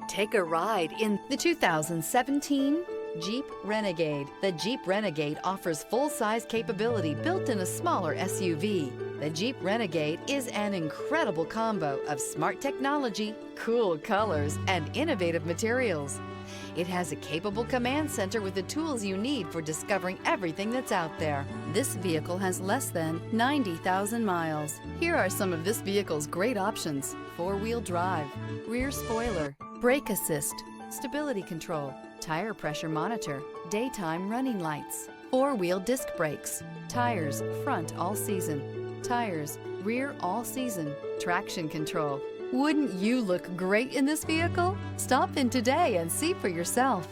Take a ride in the 2017 Jeep Renegade. The Jeep Renegade offers full-size capability built in a smaller SUV. The Jeep Renegade is an incredible combo of smart technology, cool colors, and innovative materials. It has a capable command center with the tools you need for discovering everything that's out there. This vehicle has less than 90,000 miles. Here are some of this vehicle's great options: four-wheel drive, rear spoiler, brake assist, stability control, tire pressure monitor, daytime running lights, four-wheel disc brakes, tires front all season, tires rear all season, traction control. Wouldn't you look great in this vehicle? Stop in today and see for yourself.